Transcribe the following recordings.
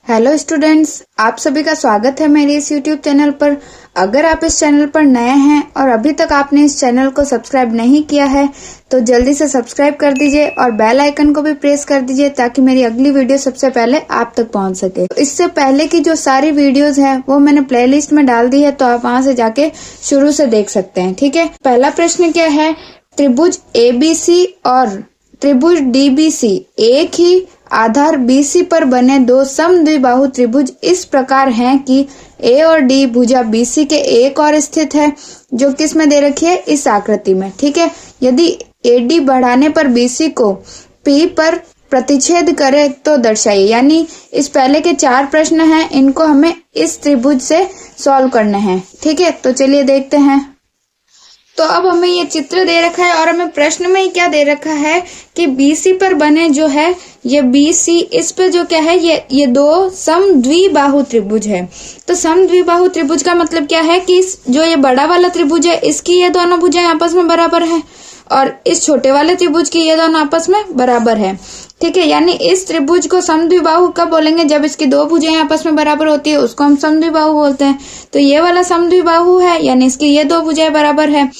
Hello students, आप सभी का स्वागत है मेरे इस यूट्यूब चैनल पर। अगर आप इस चैनल पर नए हैं और अभी तक आपने इस चैनल को सब्सक्राइब नहीं किया है तो जल्दी से सब्सक्राइब कर दीजिए और बेल आइकन को भी प्रेस कर दीजिए ताकि मेरी अगली वीडियो सबसे पहले आप तक पहुंच सके। इससे पहले की जो सारी वीडियोस हैं वो मैंने प्लेलिस्ट में डाल दी है, तो आप वहां से जाके शुरू से देख सकते हैं। ठीक है, पहला प्रश्न क्या है? त्रिभुज ABC और त्रिभुज DBC एक ही आधार BC पर बने दो समद्विबाहु त्रिभुज इस प्रकार हैं कि A और D भुजा BC के एक और स्थित है, जो किस में दे रखी है? इस आकृति में। ठीक है, यदि AD बढ़ाने पर BC को P पर प्रतिच्छेद करे तो दर्शाइए। यानी इस पहले के 4 प्रश्न हैं, इनको हमें इस त्रिभुज से सॉल्व करने हैं। ठीक है, तो चलिए देखते हैं। तो अब हमें ये चित्र दे रखा है और हमें प्रश्न में ही क्या दे रखा है कि BC पर बने जो है ये BC, इस पे जो क्या है ये दो समद्विबाहु त्रिभुज है। तो समद्विबाहु त्रिभुज का मतलब क्या है कि जो ये बड़ा वाला त्रिभुज है इसकी ये दोनों भुजाएं आपस में बराबर है और इस छोटे वाले त्रिभुज की ये दोनों आपस में बराबर है। ठीक है, यानी इस त्रिभुज को समद्विबाहु कब बोलेंगे? जब इसकी दो भुजाएं आपस में बराबर होती है, उसको हम समद्विबाहु बोलते हैं। तो ये वाला समद्विबाहु है, यानी इसकी ये दो भुजाएं बराबर है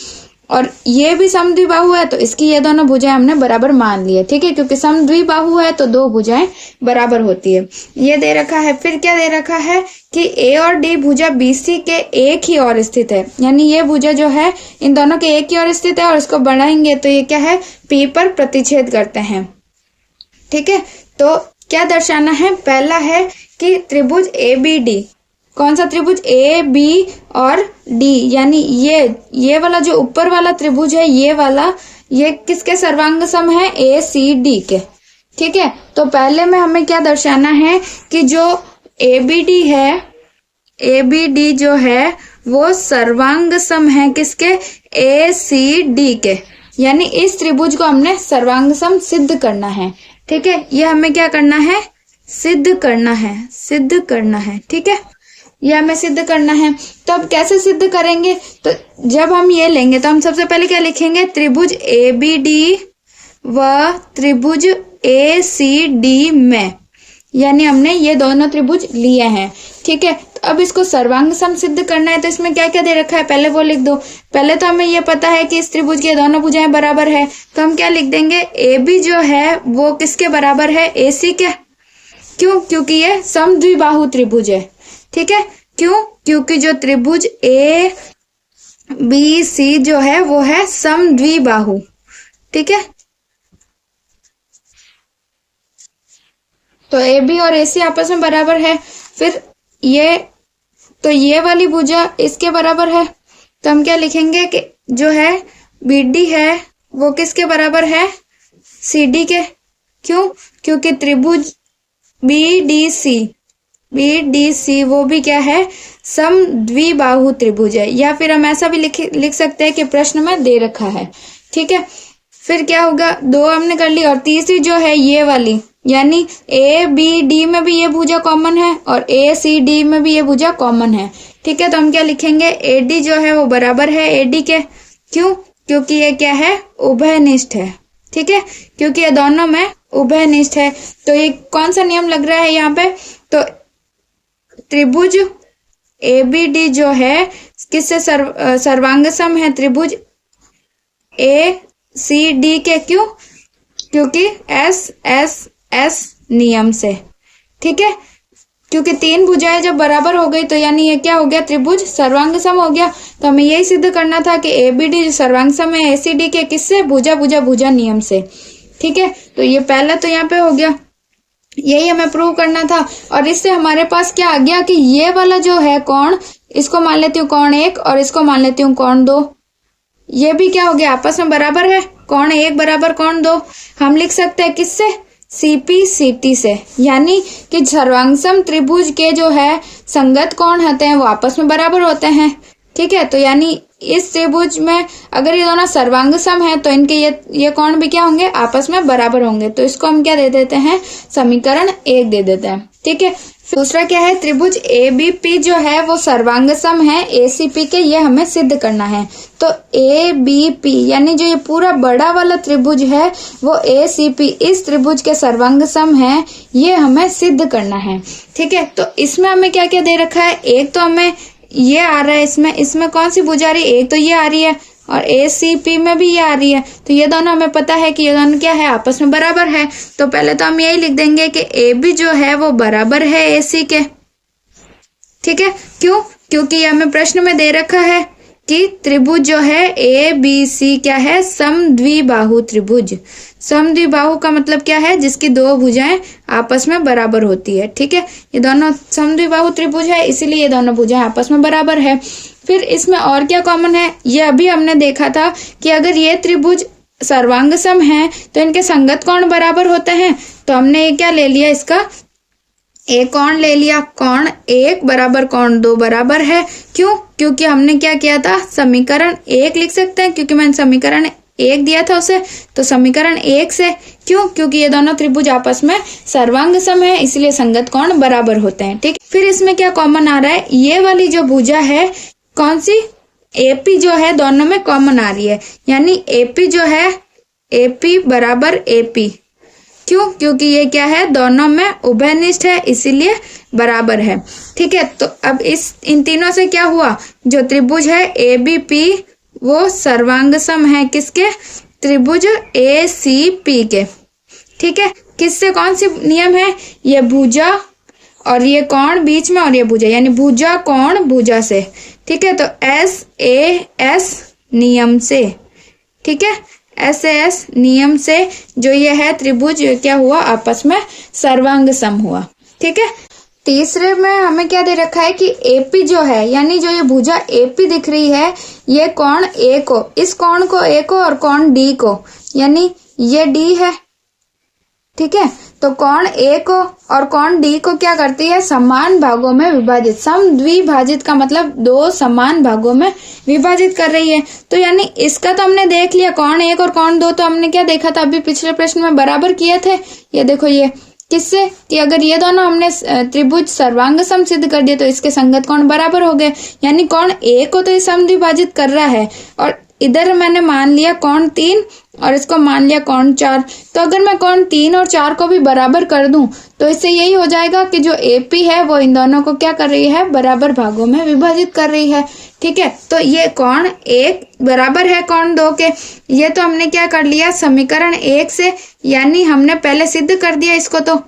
और ये भी समद्विबाहु है, तो इसकी ये दोनों भुजाएं हमने बराबर मान ली है। ठीक है, क्योंकि समद्विबाहु है तो दो भुजाएं बराबर होती है। ये दे रखा है। फिर क्या दे रखा है कि A और D भुजा BC के एक ही ओर स्थित है। यानी ये भुजा जो है इन दोनों के एक ही ओर स्थित है और इसको बढ़ाएंगे तो ये क्या है? P पर प्रतिच्छेद करते हैं। ठीक है, तो क्या दर्शाना है? पहला है कि त्रिभुज ABD, कौन सा त्रिभुज? A, B और D, यानी ये वाला जो ऊपर वाला त्रिभुज है ये वाला, ये किसके सर्वांग सम है? ACD के। ठीक है, तो पहले में हमें क्या दर्शाना है कि जो ABD है, ABD जो है वो सर्वांग सम है किसके? ACD के। यानी इस त्रिभुज को हमने सर्वांग सम सिद्ध करना है। ठीक है, ये हमें क्या करना है? सिद्ध करना है, सिद्ध करना है। ठीक है, ये हमें सिद्ध करना है। तो अब कैसे सिद्ध करेंगे? तो जब हम ये लेंगे तो हम सबसे पहले क्या लिखेंगे? त्रिभुज ABD व त्रिभुज ACD में, यानी हमने ये दोनों त्रिभुज लिए हैं। ठीक है, तो अब इसको सर्वांग सम सिद्ध करना है, तो इसमें क्या क्या दे रखा है पहले वो लिख दो। पहले तो हमें ये पता है कि इस त्रिभुज की दोनों भुजाएं बराबर है, तो हम क्या लिख देंगे? AB जो है वो किसके बराबर है? AC के। क्यों? क्योंकि ये समद्विबाहु त्रिभुज है। ठीक है, क्यों? क्योंकि जो त्रिभुज ABC जो है वो है समद्विबाहु। ठीक है, तो AB और AC आपस में बराबर है। फिर ये वाली भुजा इसके बराबर है, तो हम क्या लिखेंगे कि जो है BD है वो किसके बराबर है? CD के। क्यों? क्योंकि त्रिभुज BDC वो भी क्या है? समद्विबाहु त्रिभुज है। या फिर हम ऐसा भी लिख सकते हैं कि प्रश्न में दे रखा है। ठीक है, फिर क्या होगा? दो हमने कर ली और तीसरी जो है ये वाली, यानी ABD में भी ये भुजा कॉमन है और ACD में भी ये भुजा कॉमन है। ठीक है, तो हम क्या लिखेंगे? AD जो है वो बराबर है AD के। क्यों? क्योंकि ये क्या है? उभयनिष्ठ है। ठीक है, क्योंकि ये दोनों में उभयनिष्ठ है। तो ये कौन सा नियम लग रहा है यहाँ पे? तो त्रिभुज ABD जो है किससे सर्वांग सम है? त्रिभुज ACD के। क्यों? क्योंकि S नियम से। ठीक है, क्योंकि 3 भुजाएं जब बराबर हो गई तो यानी ये क्या हो गया? त्रिभुज सर्वांग सम हो गया। तो हमें यही सिद्ध करना था कि ABD जो सर्वांग सम है ACD के किससे? भुजा नियम से। ठीक है, तो ये पहला तो यहाँ पे हो गया, यही हमें प्रूव करना था। और इससे हमारे पास क्या आ गया कि ये वाला जो है कोण, इसको मान लेती हूँ कोण 1 और इसको मान लेती हूँ कोण 2। ये भी क्या हो गया? आपस में बराबर है। कोण 1 बराबर कोण 2 हम लिख सकते हैं किससे? CPCT से। यानी कि सर्वांगसम त्रिभुज के जो है संगत कोण होते हैं वो आपस में बराबर होते हैं। ठीक है, तो यानी इस त्रिभुज में अगर ये दोनों सर्वांग सम है तो इनके ये कोण भी क्या होंगे, आपस में बराबर होंगे। तो इसको हम क्या दे देते हैं, समीकरण 1 दे देते हैं। ठीक है, दूसरा क्या है, त्रिभुज ABP जो है वो सर्वांग सम है ACP के, ये हमें सिद्ध करना है। तो ABP यानी जो ये पूरा बड़ा वाला त्रिभुज है वो ACP इस त्रिभुज के सर्वांग सम है, ये हमें सिद्ध करना है। ठीक है, तो इसमें हमें क्या क्या दे रखा है, एक तो हमें ये आ रहा है, इसमें कौन सी भुजा आ रही है, एक तो ये आ रही है और ACP में भी ये आ रही है। तो ये दोनों हमें पता है कि ये दोनों क्या है, आपस में बराबर है। तो पहले तो हम यही लिख देंगे कि AB जो है वो बराबर है AC के। ठीक है, क्यों, क्योंकि ये हमें प्रश्न में दे रखा है कि त्रिभुज जो है ABC क्या है, समद्विबाहु त्रिभुज। समद्विबाहु का मतलब क्या है, जिसकी दो भुजाएं आपस में बराबर होती है। ठीक है, ये दोनों समद्विबाहु त्रिभुज है, इसीलिए ये दोनों भुजाएं आपस में बराबर है। फिर इसमें और क्या कॉमन है, ये अभी हमने देखा था कि अगर ये त्रिभुज सर्वांग सम है तो इनके संगत कोण बराबर होते हैं। तो हमने ये क्या ले लिया, इसका एक कोण ले लिया, कोण 1 बराबर कोण 2 बराबर है। क्यों, क्योंकि हमने क्या किया था, समीकरण 1 लिख सकते हैं, क्योंकि मैंने समीकरण 1 दिया था उसे। तो समीकरण 1 से, क्यों, क्योंकि ये दोनों त्रिभुज आपस में सर्वांग सम है, इसलिए संगत कोण बराबर होते हैं। ठीक, फिर इसमें क्या कॉमन आ रहा है, ये वाली जो भुजा है कौन सी, AP जो है, दोनों में कॉमन आ रही है, यानी AP जो है, AP बराबर AP। क्यों, क्योंकि ये क्या है, दोनों में उभयनिष्ठ है, इसीलिए बराबर है। ठीक है, तो अब इन तीनों से क्या हुआ, जो त्रिभुज है ABP वो सर्वांग सम है किसके, त्रिभुज ACP के। ठीक है, किससे, कौन सी नियम है, ये भुजा और ये कोण बीच में और ये भुजा, यानी भुजा कोण भुजा से। ठीक है, तो SAS नियम से। ठीक है, SAS नियम से जो ये है त्रिभुज क्या हुआ, आपस में सर्वांग सम हुआ। ठीक है, तीसरे में हमें क्या दे रखा है कि AP जो है, यानी जो ये भुजा AP दिख रही है, ये कोण A को, इस कोण को A को और कोण D को, यानी ये D है। ठीक है, तो कोण A को और कोण D को क्या करती है, समान भागों में विभाजित। समद्विभाजित का मतलब दो समान भागों में विभाजित कर रही है। तो यानी इसका तो हमने देख लिया, कोण 1 और कोण 2 तो हमने क्या देखा था, अभी पिछले प्रश्न में बराबर किए थे। ये देखो, ये किससे, कि अगर ये दोनों हमने त्रिभुज सर्वांग सम सिद्ध कर दिए तो इसके संगत कोण बराबर हो गए, यानी कोण A को तो ये समद्विभाजित कर रहा है, और इधर मैंने मान लिया कोण 3 और इसको मान लिया कोण 4। तो अगर मैं कोण 3 और 4 को भी बराबर कर दूं तो इससे यही हो जाएगा कि जो AP है वो इन दोनों को क्या कर रही है, बराबर भागों में विभाजित कर रही है। ठीक है, तो ये कोण 1 बराबर है कोण 2 के, ये तो हमने क्या कर लिया, समीकरण 1 से, यानी हमने पहले सिद्ध कर दिया इसको। तो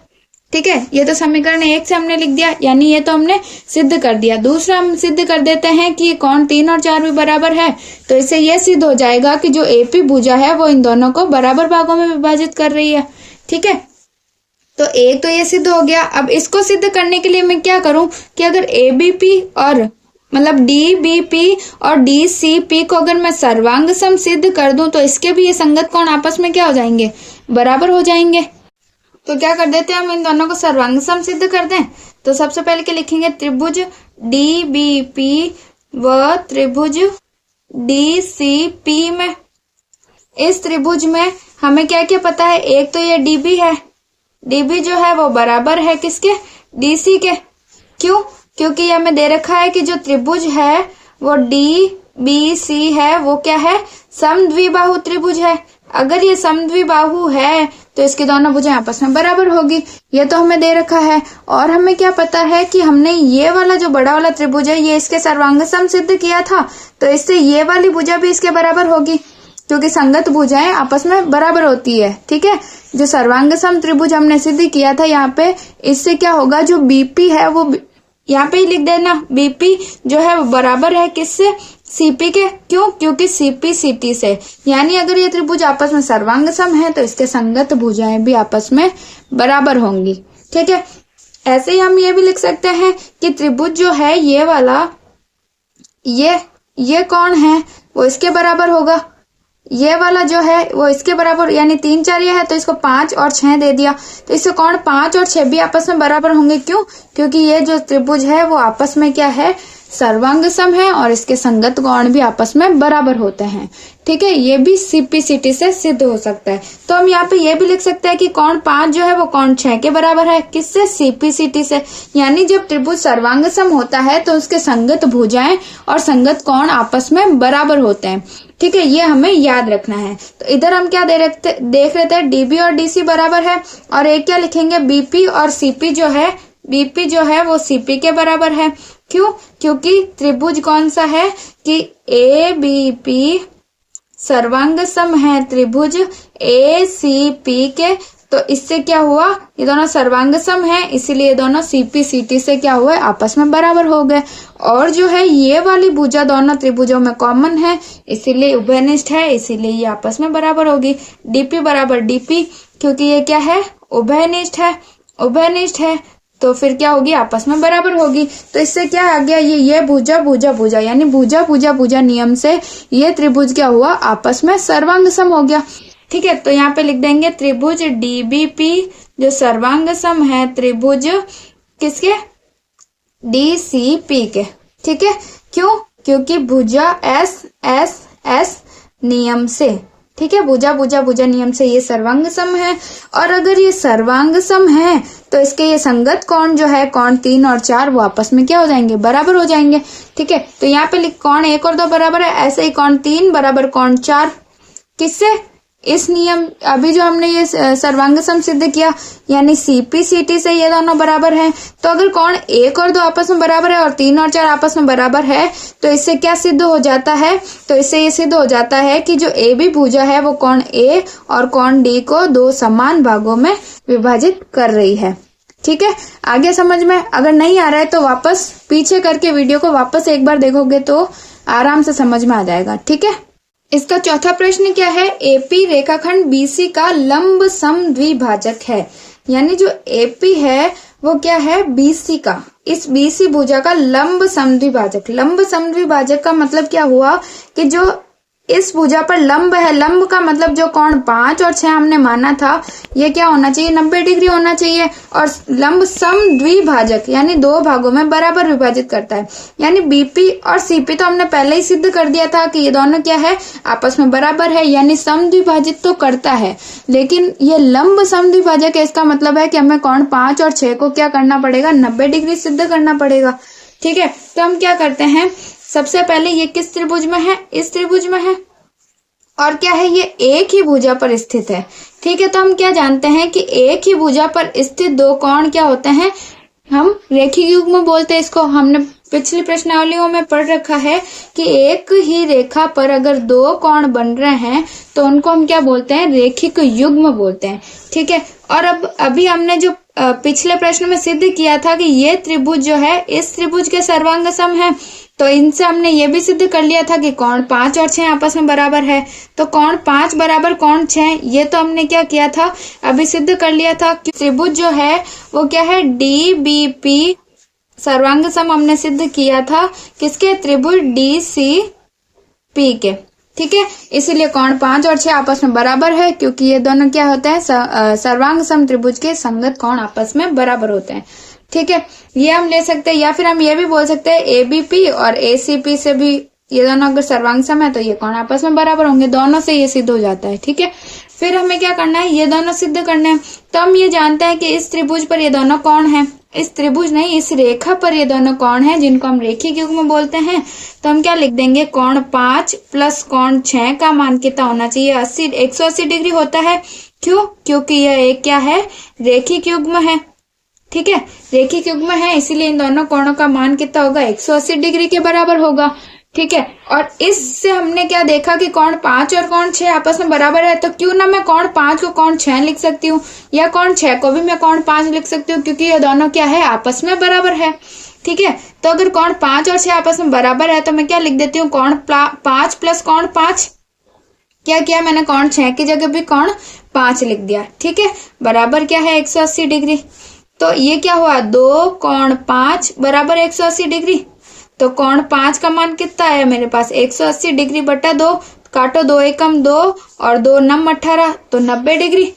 ठीक है, ये तो समीकरण 1 से हमने लिख दिया, यानी ये तो हमने सिद्ध कर दिया। दूसरा हम सिद्ध कर देते हैं कि कोण 3 और 4 भी बराबर है, तो इससे ये सिद्ध हो जाएगा कि जो AP भुजा है वो इन दोनों को बराबर भागों में विभाजित कर रही है। ठीक है, तो एक तो ये सिद्ध हो गया। अब इसको सिद्ध करने के लिए मैं क्या करूं कि अगर ABP और मतलब DBP और DCP को अगर मैं सर्वांग सम सिद्ध कर दूं तो इसके भी ये संगत कोण आपस में क्या हो जाएंगे, बराबर हो जाएंगे। तो क्या कर देते हैं, हम इन दोनों को सर्वांग सम सिद्ध कर दें। तो सबसे पहले क्या लिखेंगे, त्रिभुज DBP व त्रिभुज DCP में, इस त्रिभुज में हमें क्या क्या पता है, एक तो ये DB है, DB जो है वो बराबर है किसके, DC के। क्यों, क्योंकि ये हमें दे रखा है कि जो त्रिभुज है वो DBC है वो क्या है, समद्विबाहु त्रिभुज है। अगर ये समद्विबाहु है तो इसकी दोनों भुजाएं आपस में बराबर होगी, ये तो हमें दे रखा है। और हमें क्या पता है कि हमने ये वाला जो बड़ा वाला त्रिभुज है ये इसके सर्वांग सम सिद्ध किया था, तो इससे ये वाली भुजा भी इसके बराबर होगी, क्योंकि संगत भुजाएं आपस में बराबर होती है। ठीक है, जो सर्वांग सम त्रिभुज हमने सिद्ध किया था यहाँ पे, इससे क्या होगा, जो BP है वो यहाँ पे ही लिख देना, BP जो है वो बराबर है किससे, CP के। क्यों, क्योंकि CP CT से, यानी अगर ये त्रिभुज आपस में सर्वांग सम है तो इसके संगत भुजाएं भी आपस में बराबर होंगी। ठीक है, ऐसे ही हम ये भी लिख सकते हैं कि त्रिभुज जो है ये वाला, ये कौन है, वो इसके बराबर होगा, ये वाला जो है वो इसके बराबर, यानी 3 4 ये है तो इसको 5 और 6 दे दिया, तो इससे कौन 5 और 6 भी आपस में बराबर होंगे। क्यों, क्योंकि ये जो त्रिभुज है वो आपस में क्या है, सर्वांग सम है और इसके संगत कोण भी आपस में बराबर होते हैं। ठीक है, ये भी सीपीसीटी से सिद्ध हो सकता है। तो हम यहाँ पे ये भी लिख सकते हैं कि कोण 5 जो है वो कोण 6 के बराबर है। किससे? सीपीसीटी से। यानी जब त्रिभुज सर्वांग सम होता है तो उसके संगत भुजाएं और संगत कोण आपस में बराबर होते हैं। ठीक है, ये हमें याद रखना है। तो इधर हम क्या देख रहे थे, डीबी और डीसी बराबर है, और एक क्या लिखेंगे, बीपी और सीपी जो है, बीपी जो है वो सीपी के बराबर है। क्यों? क्योंकि त्रिभुज कौन सा है कि ए बी पी सर्वांग सम है त्रिभुज ए सी पी के। तो इससे क्या हुआ, ये दोनों सर्वांग सम है, इसीलिए दोनों सीपी सीटी से क्या हुए, आपस में बराबर हो गए। और जो है ये वाली भुजा दोनों त्रिभुजों में कॉमन है, इसीलिए उभयनिष्ठ है, इसीलिए ये आपस में बराबर होगी। डीपी बराबर डीपी, क्योंकि ये क्या है, उभयनिष्ठ है, उभयनिष्ठ है, तो फिर क्या होगी, आपस में बराबर होगी। तो इससे क्या आ गया, ये भुजा भुजा भुजा यानी भुजा भुजा भुजा नियम से ये त्रिभुज क्या हुआ, आपस में सर्वांग सम हो गया। ठीक है, तो यहाँ पे लिख देंगे त्रिभुज डीबीपी जो सर्वांग सम है त्रिभुज किसके, डीसीपी के। ठीक है, क्यों? क्योंकि भुजा एस एस एस नियम से, ठीक है, भुजा भुजा भुजा नियम से ये सर्वांग सम है। और अगर ये सर्वांग सम है तो इसके ये संगत कोण जो है, कोण 3 और 4 वो आपस में क्या हो जाएंगे, बराबर हो जाएंगे। ठीक है, तो यहाँ पे लिख कोण 1 और 2 बराबर है, ऐसे ही कोण 3 बराबर कोण 4 किससे, इस नियम, अभी जो हमने ये सर्वांग सम सिद्ध किया यानी सीपी सीटी से ये दोनों बराबर हैं। तो अगर कोण 1 और 2 आपस में बराबर है और 3 और 4 आपस में बराबर है तो इससे क्या सिद्ध हो जाता है, तो इससे ये सिद्ध हो जाता है कि जो ए बी भुजा है वो कोण ए और कोण डी को 2 समान भागों में विभाजित कर रही है। ठीक है, आगे समझ में? अगर नहीं आ रहा है तो वापस पीछे करके वीडियो को वापस एक बार देखोगे तो आराम से समझ में आ जाएगा। ठीक है, इसका चौथा प्रश्न क्या है, एपी रेखाखंड बीसी का लंब सम द्विभाजक है। यानी जो एपी है वो क्या है, बीसी का, इस बीसी भुजा का लंब सम द्विभाजक। लंब सम द्विभाजक का मतलब क्या हुआ कि जो इस भुजा पर लंब है, लंब का मतलब जो कोण 5 और 6 हमने माना था ये क्या होना चाहिए, 90 डिग्री होना चाहिए। और लंब सम द्विभाजक यानी 2 भागों में बराबर विभाजित करता है। यानी बीपी और सीपी तो हमने पहले ही सिद्ध कर दिया था कि ये दोनों क्या है, आपस में बराबर है, यानी सम द्विभाजित तो करता है। लेकिन ये लंब सम द्विभाजक है, इसका मतलब है कि हमें कोण 5 और 6 को क्या करना पड़ेगा, 90 डिग्री सिद्ध करना पड़ेगा। ठीक है, तो हम क्या करते हैं, सबसे पहले ये किस त्रिभुज में है, इस त्रिभुज में है, और क्या है, ये एक ही भुजा पर स्थित है। ठीक है, तो हम क्या जानते हैं कि एक ही भुजा पर स्थित 2 कोण क्या होते हैं, हम रेखिक युग्म बोलते हैं इसको। हमने पिछली प्रश्नावलियों में पढ़ रखा है कि एक ही रेखा पर अगर 2 कोण बन रहे हैं तो उनको हम क्या बोलते हैं, रेखिक युग्म बोलते हैं। ठीक है, और अब अभी हमने जो पिछले प्रश्न में सिद्ध किया था कि ये त्रिभुज जो है इस त्रिभुज के सर्वांग सम है, तो इनसे हमने ये भी सिद्ध कर लिया था कि कोण 5 और 6 आपस में बराबर है। तो कोण 5 बराबर कोण 6 ये तो हमने क्या किया था, अभी सिद्ध कर लिया था कि त्रिभुज जो है वो क्या है, डी बी पी सर्वांग सम हमने सिद्ध किया था किसके, त्रिभुज डी सी पी के। ठीक है, इसीलिए कोण 5 और 6 आपस में बराबर है, क्योंकि ये दोनों क्या होते हैं, सर्वांग सम त्रिभुज के संगत कोण आपस में बराबर होते हैं। ठीक है, ये हम ले सकते हैं, या फिर हम ये भी बोल सकते हैं एबीपी और एसीपी से भी ये दोनों अगर सर्वांग सम है तो ये कोण आपस में बराबर होंगे, दोनों से ये सिद्ध हो जाता है। ठीक है, फिर हमें क्या करना है, ये दोनों सिद्ध करने हैं। तो हम ये जानते हैं कि इस त्रिभुज पर ये दोनों कोण हैं, इस त्रिभुज नहीं, इस रेखा पर ये दोनों कोण हैं जिनको हम रेखिक युग्म बोलते हैं। तो हम क्या लिख देंगे, कोण 5 प्लस कोण 6 का मान कितना होना चाहिए, 180 डिग्री होता है। क्यों? क्योंकि यह एक क्या है, रेखिक युग्म है। ठीक है, रेखिक युग्म है, इसीलिए इन दोनों कोणों का मान कितना होगा, 180 डिग्री के बराबर होगा। ठीक है, और इससे हमने क्या देखा कि कोण 5 और कोण 6 आपस में बराबर है, तो क्यों ना मैं कोण 5 को कोण 6 लिख सकती हूँ, या कोण 6 को भी मैं कोण 5 लिख सकती हूँ, क्योंकि ये दोनों क्या है, आपस में बराबर है। ठीक है, तो अगर कोण 5 और 6 आपस में बराबर है तो मैं क्या लिख देती हूँ, कोण 5 प्लस कोण 5। क्या किया मैंने, कोण 6 की जगह भी कोण 5 लिख दिया। ठीक है, बराबर क्या है, 180 डिग्री। तो ये क्या हुआ, 2 कोण 5 बराबर 180 डिग्री। तो कोण 5 का मान कितना है मेरे पास, 180 डिग्री बटा 2, काटो 2 एकम 2 और 2 9 18, तो 90 डिग्री।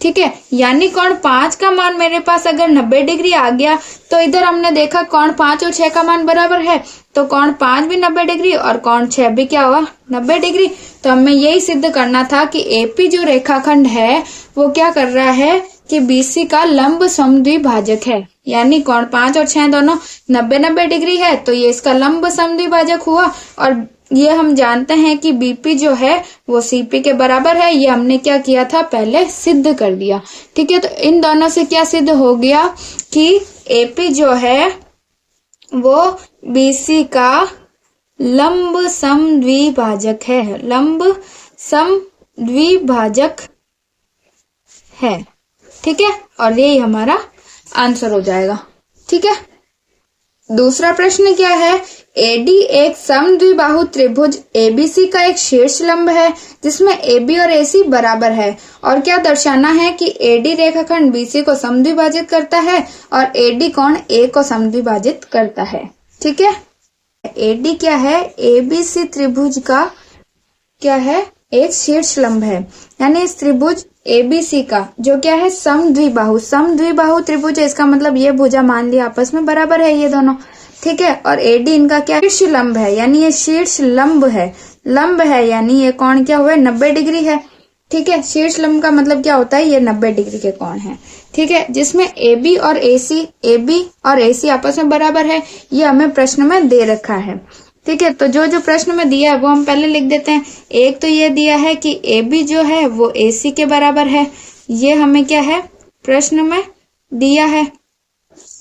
ठीक है, यानी कोण 5 का मान मेरे पास अगर 90 डिग्री आ गया तो इधर हमने देखा कोण 5 और 6 का मान बराबर है, तो कोण 5 भी 90 डिग्री और कोण 6 भी क्या हुआ 90 डिग्री। तो हमें यही सिद्ध करना था कि एपी जो रेखाखंड है वो क्या कर रहा है कि बीसी का लंब समद्विभाजक है, यानी कोण 5 और 6 दोनों 90-90 डिग्री है, तो ये इसका लंब समद्विभाजक हुआ। और ये हम जानते हैं कि बीपी जो है वो सीपी के बराबर है, ये हमने क्या किया था पहले सिद्ध कर दिया। ठीक है, तो इन दोनों से क्या सिद्ध हो गया कि एपी जो है वो बीसी का लंब समद्विभाजक है, लंब समद्विभाजक है। ठीक है, और यही हमारा आंसर हो जाएगा। ठीक है, दूसरा प्रश्न क्या है, एडी एक समद्विबाहु त्रिभुज एबीसी का एक शीर्ष लंब है जिसमें एबी और एसी बराबर है, और क्या दर्शाना है कि एडी रेखाखंड बीसी को समद्विभाजित करता है और एडी कोण ए को समद्विभाजित करता है। ठीक है, एडी क्या है, एबीसी त्रिभुज का क्या है एक शीर्ष लंब है, यानी इस त्रिभुज एबीसी का जो क्या है समद्विबाहु त्रिभुज है, इसका मतलब ये भुजा मान लिया आपस में बराबर है ये दोनों। ठीक है, और एडी इनका क्या शीर्ष लंब है, यानी ये शीर्ष लंब है, यानी ये कोण क्या हुआ 90 डिग्री है। ठीक है, शीर्ष लंब का मतलब क्या होता है, ये 90 डिग्री के कोण है। ठीक है, जिसमें एबी और एसी आपस में बराबर है, ये हमें प्रश्न में दे रखा है। ठीक है, तो जो जो प्रश्न में दिया है वो हम पहले लिख देते हैं। एक तो ये दिया है कि एबी जो है वो एसी के बराबर है, ये हमें क्या है प्रश्न में दिया है।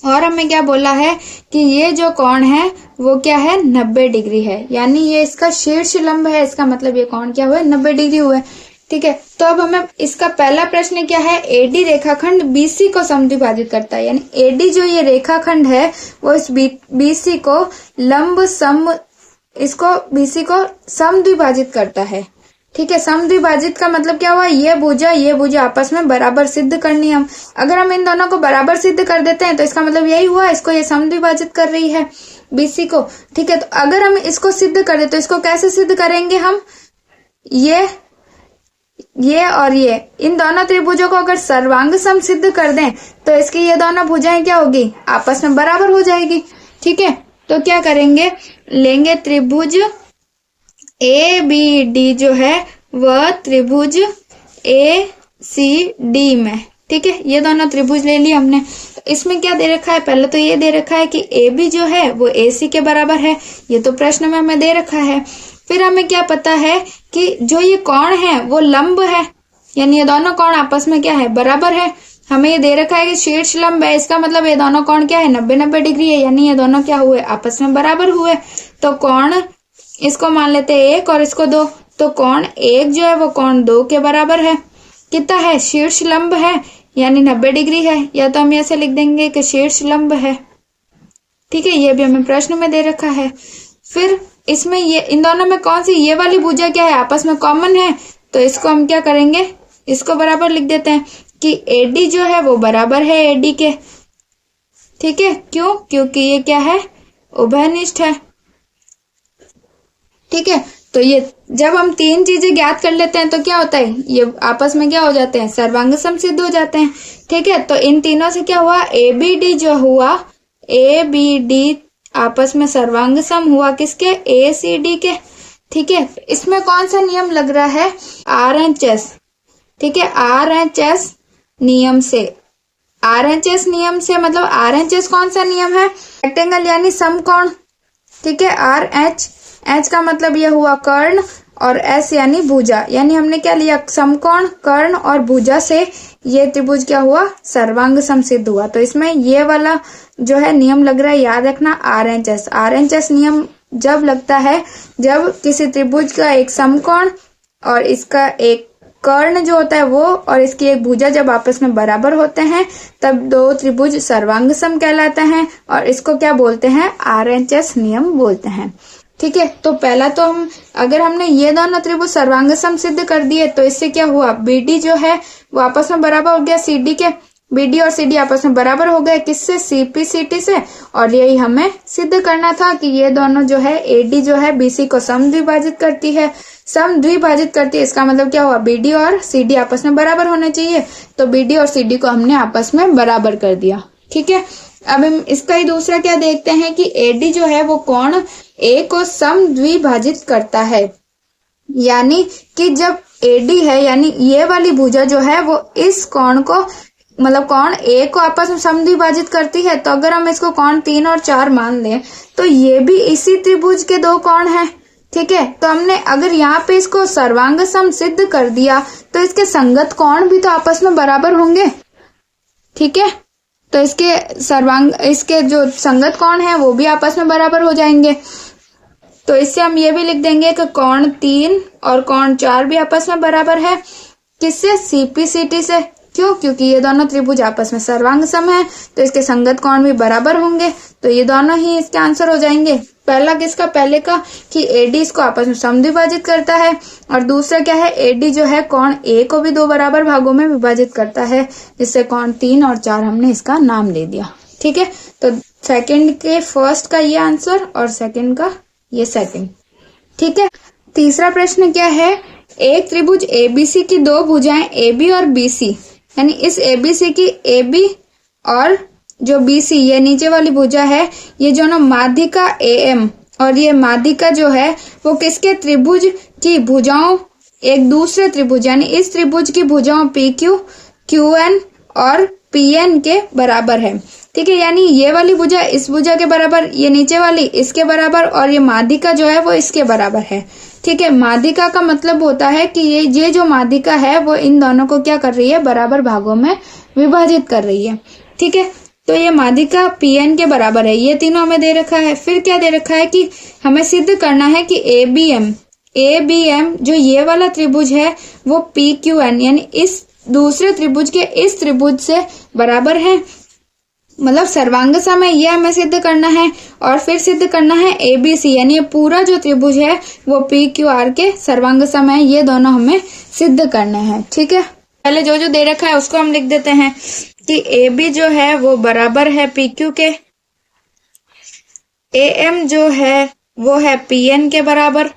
और हमें क्या बोला है कि ये जो कोण है वो क्या है 90 डिग्री है, यानी ये इसका शीर्ष लंब है, इसका मतलब ये कोण क्या हुआ 90 डिग्री हुआ है। ठीक है, तो अब हमें इसका पहला प्रश्न क्या है, एडी रेखाखंड बीसी को समद्विभाजित करता है, यानी एडी जो ये रेखाखंड है वो इस बीसी को बीसी को समद्विभाजित करता है। ठीक है, समद्विभाजित का मतलब क्या हुआ, ये भुजा आपस में बराबर सिद्ध करनी है हम। अगर हम इन दोनों को बराबर सिद्ध कर देते हैं तो इसका मतलब यही हुआ, इसको ये समद्विभाजित कर रही है बीसी को। ठीक है, तो अगर हम इसको सिद्ध कर दे तो इसको कैसे सिद्ध करेंगे हम, ये और ये इन दोनों त्रिभुजों को अगर सर्वांग सम सिद्ध कर दें तो इसकी ये दोनों भुजाएं क्या होगी आपस में बराबर हो जाएगी। ठीक है, तो क्या करेंगे, लेंगे त्रिभुज ए बी डी जो है वह त्रिभुज ए सी डी में। ठीक है, ये दोनों त्रिभुज ले लिए हमने। तो इसमें क्या दे रखा है, पहले तो ये दे रखा है कि ए बी जो है वो ए सी के बराबर है, ये तो प्रश्न में हमें दे रखा है। फिर हमें क्या पता है कि जो ये कोण है वो लंब है, यानी ये दोनों कोण आपस में क्या है बराबर है। हमें ये दे रखा है कि शीर्ष लंब है, इसका मतलब ये दोनों कोण क्या है 90-90 डिग्री है, यानी ये दोनों क्या हुए आपस में बराबर हुए। तो कोण इसको मान लेते हैं 1 और इसको 2, तो कोण 1 जो है वो कोण 2 के बराबर है। कितना है, शीर्ष लंब है यानी 90 डिग्री है, या तो हम ऐसे लिख देंगे कि शीर्ष लंब है। ठीक है, ये भी हमें प्रश्न में दे रखा है। फिर इसमें ये इन दोनों में कौन सी ये वाली भुजा क्या है आपस में कॉमन है, तो इसको हम क्या करेंगे, इसको बराबर लिख देते हैं कि एडी जो है वो बराबर है एडी के। ठीक है, क्यों, क्योंकि ये क्या है उभयनिष्ठ है। ठीक है, तो ये जब हम तीन चीजें ज्ञात कर लेते हैं तो क्या होता है, ये आपस में क्या हो जाते हैं सर्वांग सम सिद्ध हो जाते हैं। ठीक है, तो इन तीनों से क्या हुआ, ए बी डी जो हुआ, ए बी डी आपस में सर्वांग सम हुआ किसके, ए सी डी के। ठीक है, इसमें कौन सा नियम लग रहा है, RHS। ठीक है, RHS नियम से, RHS नियम से मतलब RHS कौन सा नियम है, रेक्टेंगल यानी समकोण। ठीक है, RH का मतलब यह हुआ कर्ण और S यानी भुजा, यानी हमने क्या लिया समकोण, कर्ण और भुजा से ये त्रिभुज क्या हुआ सर्वांग सम सिद्ध हुआ। तो इसमें ये वाला जो है नियम लग रहा है, याद रखना RHS नियम जब लगता है जब किसी त्रिभुज का एक समकोण और इसका एक कर्ण जो होता है वो और इसकी एक भुजा जब आपस में बराबर होते हैं तब दो त्रिभुज सर्वांग सम कहलाते हैं, और इसको क्या बोलते हैं RHS नियम बोलते हैं। ठीक है, तो पहला तो हम अगर हमने ये दोनों त्रिभुज सर्वांग सम सिद्ध कर दिए तो इससे क्या हुआ, BD जो है वो आपस में बराबर हो गया CD के, BD और CD आपस में बराबर हो गए, किससे? CPCT से। और यही हमें सिद्ध करना था कि ये दोनों जो है AD जो है BC को समद्विभाजित करती है। समद्विभाजित करती है इसका मतलब क्या हुआ? BD और CD आपस में बराबर होने चाहिए, तो BD और CD को हमने आपस में बराबर कर दिया। ठीक है, अब हम इसका ही दूसरा क्या देखते हैं कि AD जो है वो कोण A को समद्विभाजित करता है। यानी कि जब AD है यानी ये वाली भुजा जो है वो इस कोण को मतलब कोण A को आपस में समद्विभाजित करती है, तो अगर हम इसको कोण 3 और 4 मान लें तो ये भी इसी त्रिभुज के दो कोण हैं। ठीक है, तो हमने अगर यहाँ पे इसको सर्वांग सम सिद्ध कर दिया तो इसके संगत कोण भी तो आपस में बराबर होंगे। ठीक है, तो इसके जो संगत कोण है वो भी आपस में बराबर हो जाएंगे। तो इससे हम ये भी लिख देंगे कि कोण 3 और कोण 4 भी आपस में बराबर है। किससे? CPCT से। क्यों? क्योंकि ये दोनों त्रिभुज आपस में सर्वांग सम है, तो इसके संगत कोण भी बराबर होंगे, तो ये दोनों ही इसके आंसर हो जाएंगे। पहला किसका? पहले का कि AD इसको आपस में समद्विभाजित करता है, और दूसरा क्या है? AD जो है कोण A को भी दो बराबर भागों में विभाजित करता है, जिससे कोण 3 और 4 हमने इसका नाम ले दिया। ठीक है, तो सेकंड के फर्स्ट का ये आंसर और सेकंड का ये सेकंड। ठीक है, तीसरा प्रश्न क्या है? एक त्रिभुज ABC की दो भुजाएं AB और BC, यानी इस ABC की AB और जो BC ये नीचे वाली भुजा है, ये जो ना माध्यिका AM और ये माध्यिका जो है वो किसके त्रिभुज की भुजाओं एक दूसरे त्रिभुज यानी इस त्रिभुज की भुजाओं PQ, QN और PN के बराबर है। ठीक है, यानी ये वाली भुजा इस भुजा के बराबर, ये नीचे वाली इसके बराबर, और ये माध्यिका जो है वो इसके बराबर है। ठीक है, माध्यिका का मतलब होता है कि ये जो माध्यिका है वो इन दोनों को क्या कर रही है? बराबर भागों में विभाजित कर रही है। ठीक है, तो ये माध्यिका PN के बराबर है, ये तीनों हमें दे रखा है। फिर क्या दे रखा है कि हमें सिद्ध करना है कि ABM जो ये वाला त्रिभुज है वो PQN यानी इस दूसरे त्रिभुज के इस त्रिभुज से बराबर है, मतलब सर्वांग सम है, ये हमें सिद्ध करना है। और फिर सिद्ध करना है ABC यानी ये पूरा जो त्रिभुज है वो PQR के सर्वांग सम है, ये दोनों हमें सिद्ध करना है। ठीक है, पहले जो जो दे रखा है उसको हम लिख देते हैं कि AB जो है वो बराबर है PQ के, AM जो है वो है PN के बराबर,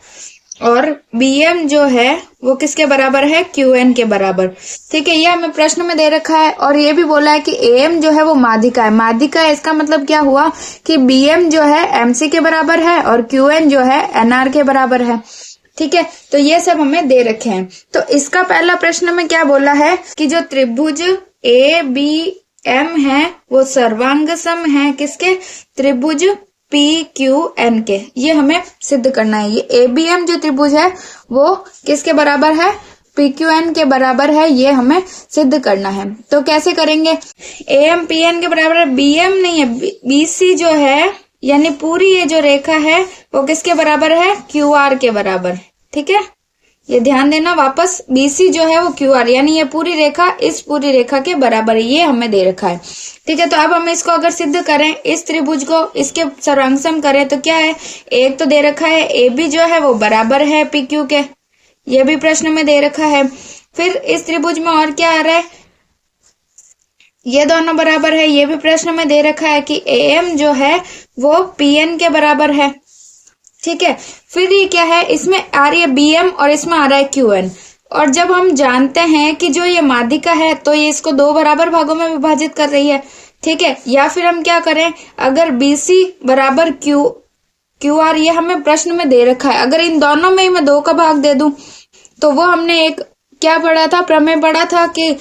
और BM जो है वो किसके बराबर है? QN के बराबर। ठीक है, ये हमें प्रश्न में दे रखा है, और ये भी बोला है कि AM जो है वो माध्यिका है। माध्यिका है इसका मतलब क्या हुआ कि BM जो है MC के बराबर है और QN जो है NR के बराबर है। ठीक है, तो ये सब हमें दे रखे हैं। तो इसका पहला प्रश्न में क्या बोला है कि जो त्रिभुज ABM है वो सर्वांग सम है किसके? त्रिभुज PQN के। ये हमें सिद्ध करना है। ये ABM जो त्रिभुज है वो किसके बराबर है? PQN के बराबर है, ये हमें सिद्ध करना है। तो कैसे करेंगे? AM PN के बराबर है, BM नहीं है, BC जो है यानी पूरी ये जो रेखा है वो किसके बराबर है? QR के बराबर। ठीक है, ये ध्यान देना वापस, BC जो है वो QR यानी ये पूरी रेखा इस पूरी रेखा के बराबर है, ये हमें दे रखा है। ठीक है, तो अब हम इसको अगर सिद्ध करें, इस त्रिभुज को इसके सर्वांग सम करें तो क्या है? एक तो दे रखा है AB जो है वो बराबर है PQ के, ये भी प्रश्न में दे रखा है। फिर इस त्रिभुज में और क्या आ रहा है? ये दोनों बराबर है, ये भी प्रश्न में दे रखा है कि AM जो है वो PN के बराबर है। ठीक है, फिर ये क्या है? इसमें आ रही है BM और इसमें आ रहा है QN, और जब हम जानते हैं कि जो ये माध्यिका है तो ये इसको दो बराबर भागों में विभाजित कर रही है। ठीक है, या फिर हम क्या करें? अगर BC बराबर QR ये हमें प्रश्न में दे रखा है, अगर इन दोनों में ही मैं 2 का भाग दे दूं तो वो हमने एक क्या पढ़ा था? प्रमेय पढ़ा था कि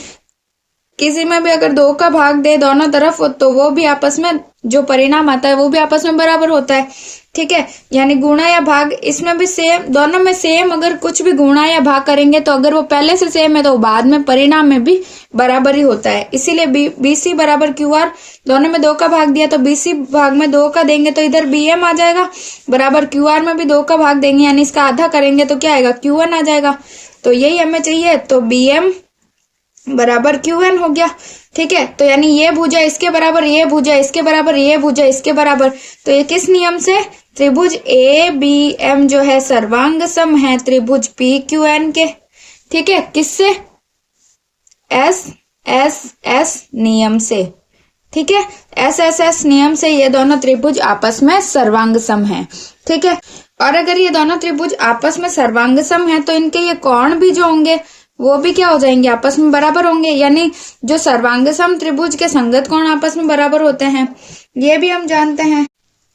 किसी में भी अगर 2 का भाग दे दोनों तरफ तो वो भी आपस में जो परिणाम आता है वो भी आपस में बराबर होता है। ठीक है, यानी गुणा या भाग इसमें भी सेम, दोनों में सेम अगर कुछ भी गुणा या भाग करेंगे तो अगर वो पहले से सेम है तो बाद में परिणाम में भी बराबर ही होता है। इसीलिए BC बराबर QR, दोनों में 2 का भाग दिया तो BC भाग में 2 का देंगे तो इधर BM आ जाएगा, बराबर QR में भी 2 का भाग देंगे यानी इसका आधा करेंगे तो क्या आएगा? QN आ जाएगा। तो यही हमें चाहिए, तो BM बराबर QN हो गया। ठीक है, तो यानी ये भुजा इसके बराबर, ये भुजा इसके बराबर, ये भुजा इसके बराबर, तो ये किस नियम से? त्रिभुज ABM जो है सर्वांग सम है त्रिभुज PQN के। ठीक है, किससे? एस नियम से। ठीक है, एस नियम से ये दोनों त्रिभुज आपस में सर्वांग सम है। ठीक है, और अगर ये दोनों त्रिभुज आपस में सर्वांग सम है तो इनके ये कोण भी जो होंगे वो भी क्या हो जाएंगे, आपस में बराबर होंगे। यानी जो सर्वांग सम त्रिभुज के संगत कोण आपस में बराबर होते हैं, ये भी हम जानते हैं।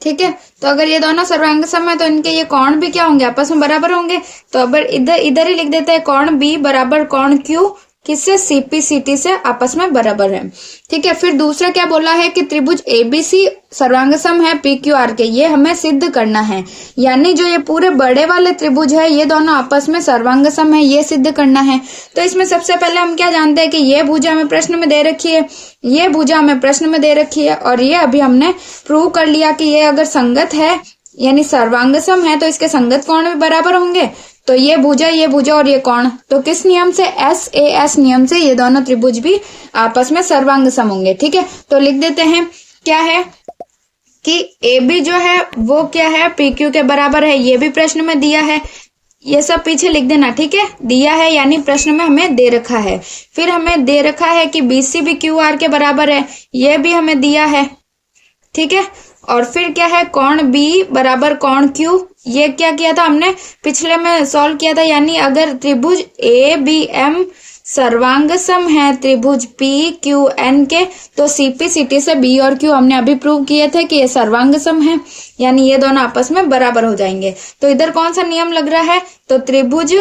ठीक है, तो अगर ये दोनों सर्वांग सम है तो इनके ये कोण भी क्या होंगे, आपस में बराबर होंगे। तो अब इधर ही लिख देते हैं, कोण बी बराबर कोण क्यू किससे, सीपीसीटी से आपस में बराबर है। ठीक है, फिर दूसरा क्या बोला है कि त्रिभुज एबीसी सर्वांग सम है पीक्यूआर के, ये हमें सिद्ध करना है। यानी जो ये पूरे बड़े वाले त्रिभुज है ये दोनों आपस में सर्वांग सम है, ये सिद्ध करना है। तो इसमें सबसे पहले हम क्या जानते हैं कि ये भुजा हमें प्रश्न में दे रखी है, ये भुजा हमें प्रश्न में दे रखी है, और ये अभी हमने प्रूव कर लिया कि ये अगर संगत है यानी सर्वांग सम है तो इसके संगत कोण भी बराबर होंगे। तो ये भुजा और ये कोण, तो किस नियम से, एस नियम से ये दोनों त्रिभुज भी आपस में सर्वांग सम होंगे। ठीक है, तो लिख देते हैं क्या है कि ए बी जो है वो क्या है, पी क्यू के बराबर है, ये भी प्रश्न में दिया है। ये सब पीछे लिख देना। ठीक है, दिया है यानी प्रश्न में हमें दे रखा है। फिर हमें दे रखा है कि बीसी भी क्यू आर के बराबर है, ये भी हमें दिया है। ठीक है, और फिर क्या है, कोण बी बराबर कोण क्यू, ये क्या किया था हमने पिछले में सॉल्व किया था। यानी अगर त्रिभुज ए बी एम सर्वांग सम है त्रिभुज पी क्यू एन के, तो सीपीसीटी से बी और क्यू हमने अभी प्रूव किए थे कि ये सर्वांग सम है, यानी ये दोनों आपस में बराबर हो जाएंगे। तो इधर कौन सा नियम लग रहा है, तो त्रिभुज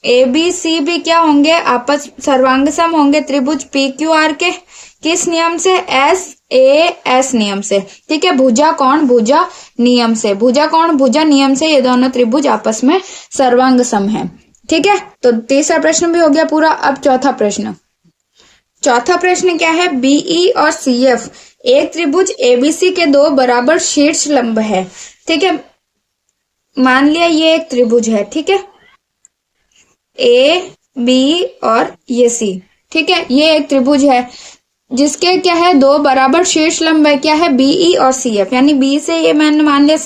ए बी सी भी क्या होंगे, आपस सर्वांग सम होंगे त्रिभुज पी क्यू आर के, किस नियम से, एस नियम से। ठीक है, भुजा कोण भुजा नियम से, भुजा कोण भुजा नियम से ये दोनों त्रिभुज आपस में सर्वांग सम है। ठीक है, तो तीसरा प्रश्न भी हो गया पूरा। अब चौथा प्रश्न क्या है, बीई और सीएफ एक त्रिभुज एबीसी के दो बराबर शीर्ष लंब है। ठीक है, मान लिया ये एक त्रिभुज है। ठीक है, ए बी और ये सी। ठीक है, ये एक त्रिभुज है जिसके क्या है, दो बराबर शीर्ष लंब है, क्या है, बीई और सीएफ। यानी बी से ये मैंने मान लिया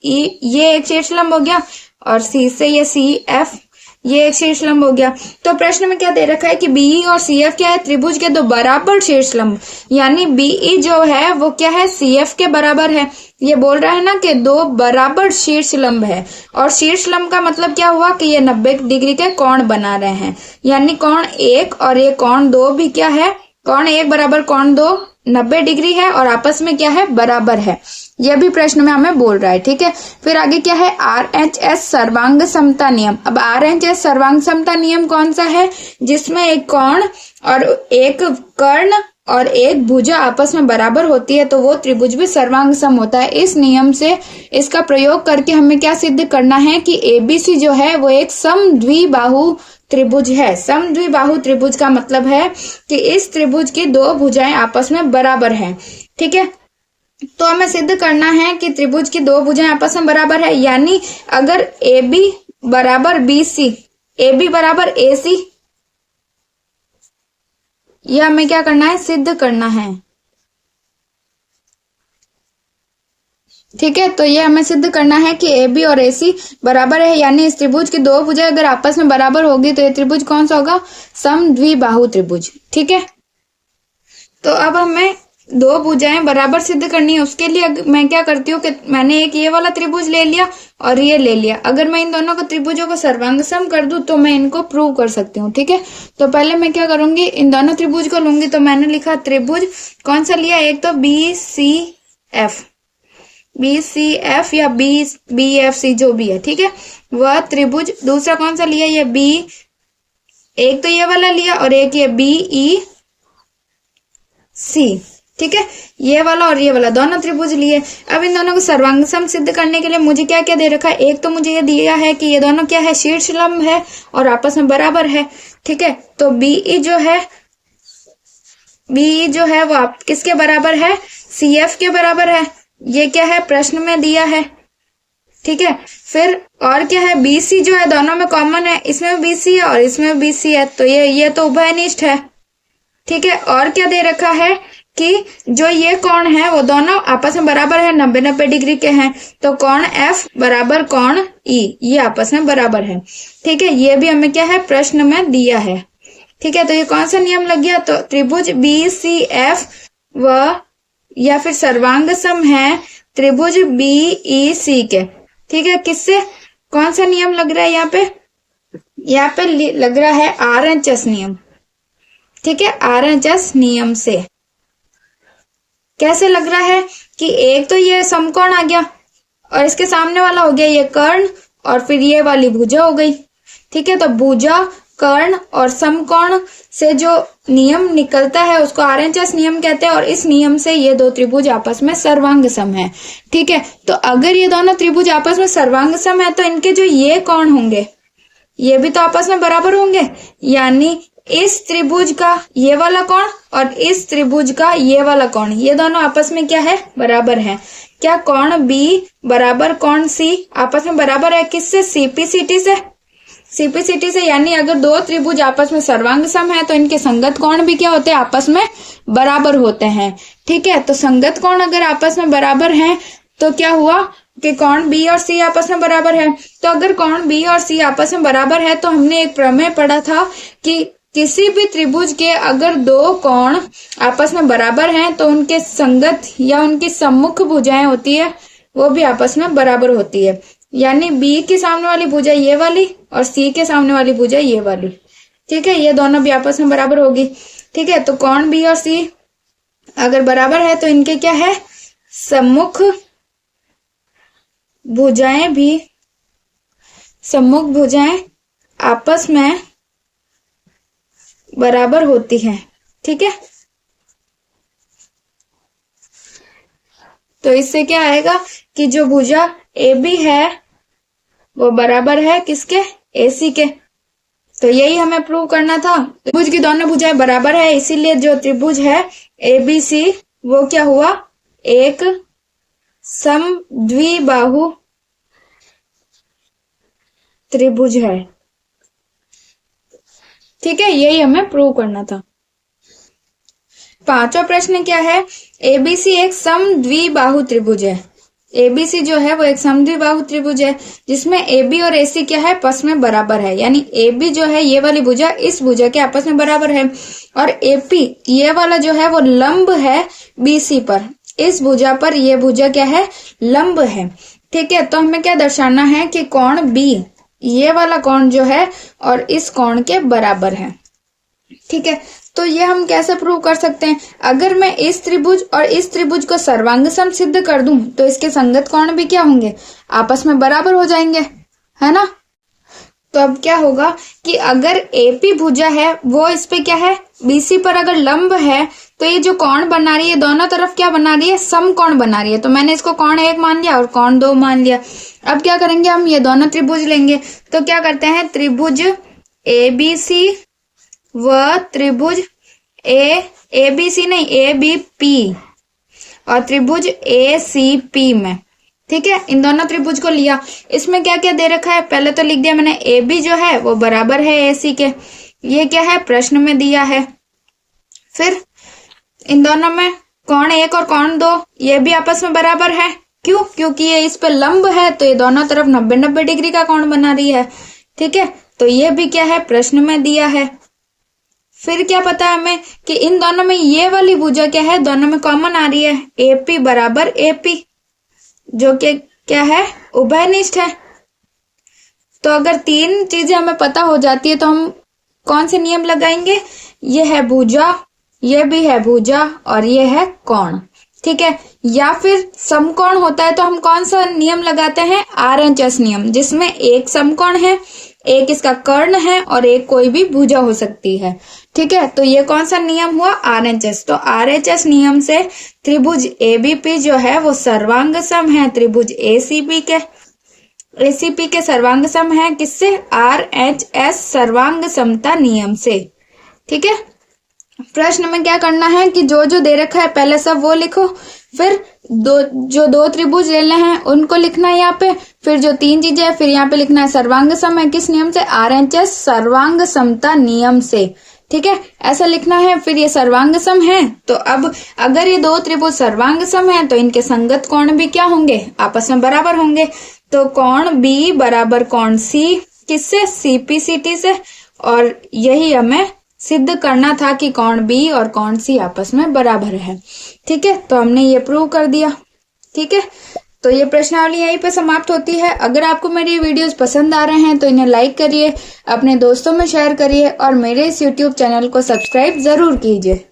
ये एक शीर्ष लंब हो गया, और सी से ये सीएफ ये एक शीर्ष लंब हो गया। तो प्रश्न में क्या दे रखा है कि बीई और सीएफ क्या है, त्रिभुज के दो बराबर शीर्ष लंब, यानी बीई जो है वो क्या है, सीएफ के बराबर है। ये बोल रहा है ना कि दो बराबर शीर्ष लंब है, और शीर्ष लंब का मतलब क्या हुआ कि ये 90 डिग्री के कोण बना रहे हैं। यानी कोण 1 और ये कोण 2 भी क्या है, कोण 1 बराबर कोण 2 90 डिग्री है और आपस में क्या है, बराबर है। यह भी प्रश्न में हमें बोल रहा है। ठीक है, फिर आगे क्या है, आरएचएस सर्वांग समता नियम। अब आरएचएस सर्वांग समता नियम कौन सा है, जिसमें एक कोण और एक कर्ण और एक भुजा आपस में बराबर होती है तो वो त्रिभुज भी सर्वांग सम होता है। इस नियम से इसका प्रयोग करके हमें क्या सिद्ध करना है कि एबीसी जो है वो एक समद्विबाहु त्रिभुज है। समद्विबाहु त्रिभुज का मतलब है कि इस त्रिभुज की दो भुजाएं आपस में बराबर हैं। ठीक है, तो हमें सिद्ध करना है कि त्रिभुज की दो भुजाएं आपस में बराबर है। यानी अगर ए बी बराबर बी सी, ए बी बराबर ए सी, यह हमें क्या करना है, सिद्ध करना है। ठीक है, तो ये हमें सिद्ध करना है कि ए बी और ए सी बराबर है, यानी इस त्रिभुज की दो भुजाएं अगर आपस में बराबर होगी तो ये त्रिभुज कौन सा होगा, समद्विबाहु त्रिभुज। ठीक है, तो अब हमें दो भुजाएं बराबर सिद्ध करनी है। उसके लिए मैं क्या करती हूँ कि मैंने एक ये वाला त्रिभुज ले लिया और ये ले लिया। अगर मैं इन दोनों को त्रिभुजों को सर्वांग सम कर दूं तो मैं इनको प्रूव कर सकती हूँ। ठीक है, तो पहले मैं क्या करूंगी, इन दोनों त्रिभुज को लूंगी। तो मैंने लिखा त्रिभुज कौन सा लिया, एक तो बी सी एफ या बी एफ सी जो भी है। ठीक है, वह त्रिभुज। दूसरा कौन सा लिया, ये बी, एक तो ये वाला लिया और एक ये बी ई सी। ठीक है, ये वाला और ये वाला दोनों त्रिभुज लिए। अब इन दोनों को सर्वांग सम सिद्ध करने के लिए मुझे क्या क्या दे रखा है, एक तो मुझे ये दिया है कि ये दोनों क्या है, शीर्ष लंब है और आपस में बराबर है। ठीक है, तो बीई जो है वो आप किसके बराबर है, सीएफ के बराबर है। ये क्या है, प्रश्न में दिया है। ठीक है, फिर और क्या है, बीसी जो है दोनों में कॉमन है, इसमें बीसी है और इसमें बीसी है, तो ये तो उभयनिष्ठ है। ठीक है, और क्या दे रखा है कि जो ये कोण है वो दोनों आपस में बराबर है, 90-90 डिग्री के हैं। तो कोण एफ बराबर कोण ई, ये आपस में बराबर है। ठीक है, ये भी हमें क्या है, प्रश्न में दिया है। ठीक है, तो ये कौन सा नियम लग गया? तो त्रिभुज BCF व या फिर सर्वांग सम है त्रिभुज BEC के। ठीक है, किससे? कौन सा नियम लग रहा है यहाँ पे? यहाँ पे लग रहा है RHS नियम। ठीक है, RHS नियम से। कैसे लग रहा है कि एक तो ये समकोण आ गया और इसके सामने वाला हो गया ये कर्ण और फिर ये वाली भुजा हो गई। ठीक है, तो भुजा, कर्ण और समकोण से जो नियम निकलता है उसको RHS नियम कहते हैं और इस नियम से ये दो त्रिभुज आपस में सर्वांग सम है। ठीक है, तो अगर ये दोनों त्रिभुज आपस में सर्वांग सम है तो इनके जो ये कोण होंगे ये भी तो आपस में बराबर होंगे, यानी इस त्रिभुज का ये वाला कोण और इस त्रिभुज का ये वाला कोण, ये दोनों आपस में क्या है? बराबर है। क्या कोण B बराबर कोण C आपस में बराबर है? किससे? CPCT से। CPCT से, यानी अगर दो त्रिभुज आपस में सर्वांग सम है तो इनके संगत कोण भी क्या होते हैं? आपस में बराबर होते हैं। ठीक है, तो संगत कोण अगर आपस में बराबर हैं तो क्या हुआ कि कोण B और C आपस में बराबर है। तो अगर कोण B और C आपस में बराबर है तो हमने एक प्रमेय पढ़ा था कि किसी भी त्रिभुज के अगर दो कोण आपस में बराबर हैं तो उनके संगत या उनकी सम्मुख भुजाएं होती है वो भी आपस में बराबर होती है, यानी B के सामने वाली भुजा ये वाली और C के सामने वाली भुजा ये वाली। ठीक है, ये दोनों भी आपस में बराबर होगी। ठीक है, तो कोण B और C अगर बराबर है तो इनके क्या है? सम्मुख भुजाएं आपस में बराबर होती हैं। ठीक है, तो इससे क्या आएगा कि जो भुजा AB है वो बराबर है किसके? AC के। तो यही हमें प्रूव करना था। त्रिभुज की दोनों भुजाएं बराबर है, इसीलिए जो त्रिभुज है ABC वो क्या हुआ? एक समद्विबाहु त्रिभुज है। ठीक है, यही हमें प्रूव करना था। पांचवा प्रश्न क्या है? ABC एक समद्विबाहु त्रिभुज है। ABC जो है वो एक समद्विबाहु त्रिभुज है जिसमें AB और AC क्या है? आपस में बराबर है, यानी AB जो है ये वाली भुजा इस भुजा के आपस में बराबर है और AP ये वाला जो है वो लंब है BC पर, इस भुजा पर ये भुजा क्या है? लंब है। ठीक है, तो हमें क्या दर्शाना है कि कोण B ये वाला कोण जो है और इस कोण के बराबर है। ठीक है, तो ये हम कैसे प्रूव कर सकते हैं? अगर मैं इस त्रिभुज और इस त्रिभुज को सर्वांग सम सिद्ध कर दूं तो इसके संगत कोण भी क्या होंगे? आपस में बराबर हो जाएंगे, है ना। तो अब क्या होगा कि अगर AP भुजा है वो इस पे क्या है? BC पर अगर लंब है तो ये जो कोण बना रही है दोनों तरफ क्या बना रही है? समकोण बना रही है। तो मैंने इसको कोण 1 मान लिया और कोण 2 मान लिया। अब क्या करेंगे? हम ये दोनों त्रिभुज लेंगे। तो क्या करते हैं? त्रिभुज ABC व त्रिभुज ABC नहीं ABP और त्रिभुज ACP में। ठीक है, इन दोनों त्रिभुज को लिया। इसमें क्या क्या दे रखा है? पहले तो लिख दिया मैंने AB जो है वो बराबर है AC के, ये क्या है? प्रश्न में दिया है। फिर इन दोनों में कोण 1 और कोण 2 ये भी आपस में बराबर है। क्यों? क्योंकि ये इस पे लंब है तो ये दोनों तरफ 90-90 डिग्री का कोण बना रही है। ठीक है, तो ये भी क्या है? प्रश्न में दिया है। फिर क्या पता है हमें कि इन दोनों में ये वाली भुजा क्या है? दोनों में कॉमन आ रही है AP बराबर AP, जो कि क्या है? उभयनिष्ठ है। तो अगर तीन चीजें हमें पता हो जाती है तो हम कौन से नियम लगाएंगे? ये है भुजा, ये भी है भुजा और ये है कोण। ठीक है, या फिर समकोण होता है तो हम कौन सा नियम लगाते हैं? RHS नियम, जिसमें एक समकोण है, एक इसका कर्ण है और एक कोई भी भुजा हो सकती है। ठीक है, तो ये कौन सा नियम हुआ? RHS। तो RHS नियम से त्रिभुज ABP जो है वो सर्वांग सम है त्रिभुज ACP के सर्वांग सम है किससे? RHS सर्वांग समता नियम से। ठीक है, प्रश्न में क्या करना है कि जो जो दे रखा है पहले सब वो लिखो, फिर दो त्रिभुज लेने हैं उनको लिखना है यहाँ पे, फिर जो तीन चीजें है फिर यहाँ पे लिखना है सर्वांग सम है किस नियम से? RHS सर्वांग समता नियम से। ठीक है, ऐसा लिखना है। फिर ये सर्वांग सम है तो अब अगर ये दो त्रिभुज सर्वांग सम है तो इनके संगत कोण भी क्या होंगे? आपस में बराबर होंगे। तो कोण B बराबर कोण C किससे? CPCT से, और यही हमें सिद्ध करना था कि कौन बी और कौन सी आपस में बराबर है। ठीक है, तो हमने ये प्रूव कर दिया। ठीक है, तो ये प्रश्नावली यहीं पे समाप्त होती है। अगर आपको मेरी वीडियोस पसंद आ रहे हैं तो इन्हें लाइक करिए, अपने दोस्तों में शेयर करिए और मेरे इस YouTube चैनल को सब्सक्राइब जरूर कीजिए।